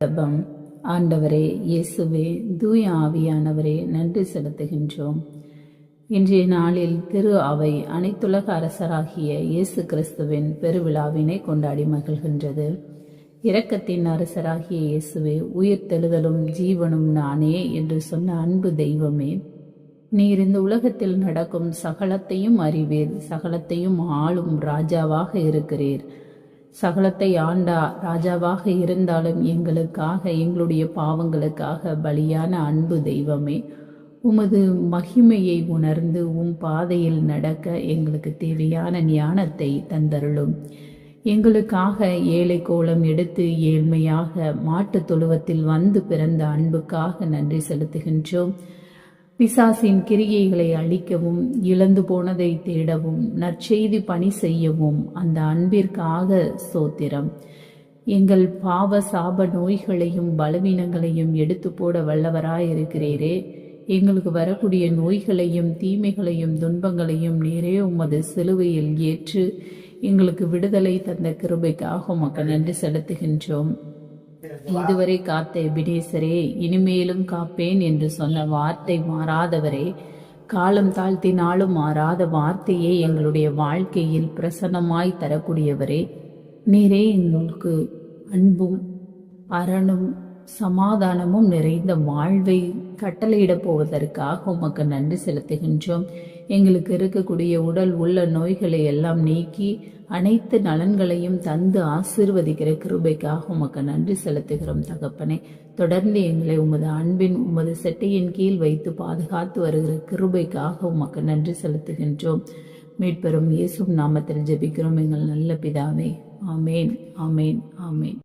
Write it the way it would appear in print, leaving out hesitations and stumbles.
ஜெபம். ஆண்டவரே, இயேசுவே, தூய ஆவியானவரே, நன்றி செலுத்துகின்றோம். இன்றைய நாளில் திரு அவை அனைத்துலக அரசராகிய இயேசு கிறிஸ்துவின் பெருவிழாவினை கொண்டாடி மகிழ்கின்றது. இரக்கத்தின் அரசராகிய இயேசுவே, உயிர்த்தெழுதலும் ஜீவனும் நானே என்று சொன்ன அன்பு தெய்வமே, நீர் இந்த உலகத்தில் நடக்கும் சகலத்தையும் அறிவீர், சகலத்தையும் ஆளும் ராஜாவாக இருக்கிறீர். சகலத்தை ஆண்டா ராஜாவாக இருந்தாலும் எங்களுக்காக, எங்களுடைய பாவங்களுக்காக பலியான அன்பு தெய்வமே, உமது மகிமையை உணர்ந்து உம் பாதையில் நடக்க எங்களுக்கு தேவையான ஞானத்தை தந்தருளும். எங்களுக்காக ஏழை கோலம் எடுத்து ஏழ்மையாக மாட்டு தொழுவத்தில் வந்து பிறந்த அன்புக்காக நன்றி செலுத்துகின்றோம். பிசாசின் கிரியைகளை அழிக்கவும், இழந்து போனதை தேடவும், நற்செய்தி பணி செய்யவும் அந்த அன்பிற்காக ஸ்தோத்திரம். எங்கள் பாவ சாப நோய்களையும் பலவீனங்களையும் எடுத்து போட வல்லவராயிருக்கிறீரே. எங்களுக்கு வரக்கூடிய நோய்களையும் தீமைகளையும் துன்பங்களையும் நீரே உமது சிலுவையில் ஏற்று எங்களுக்கு விடுதலை தந்த கிருபைக்காக உமக்கு நன்றி செலுத்துகின்றோம். இதுவரை காத்த எபினேசரே, இனிமேலும் காப்பேன் என்று சொன்ன வார்த்தை மாறாதவரே, காலம் தாழ்த்தினாலும் மாறாத வார்த்தையே எங்களுடைய வாழ்க்கையில் பிரசன்னமாய் தரக்கூடியவரே, நீரே எங்களுக்கு அன்பும் அரணும் சமாதானமும் நிறைந்த வாழ்வை கட்டளையிடப் போவதற்காக உமக்கு நன்றி செலுத்துகின்றோம். எங்களுக்கு இருக்கக்கூடிய உடல் உள்ள நோய்களை எல்லாம் நீக்கி அனைத்து நலன்களையும் தந்து ஆசீர்வதிக்கிற கிருபைக்காக உமக்கு நன்றி செலுத்துகிறோம் தகப்பனே. தொடர்ந்து எங்களை உமது அன்பின் உமது செட்டையின் கீழ் வைத்து பாதுகாத்து வருகிற கிருபைக்காக உமக்கு நன்றி செலுத்துகின்றோம். மீட்பெறும் இயேசு நாமத்தில் ஜெபிக்கிறோம் எங்கள் நல்ல பிதாவே. ஆமேன், ஆமேன், ஆமேன்.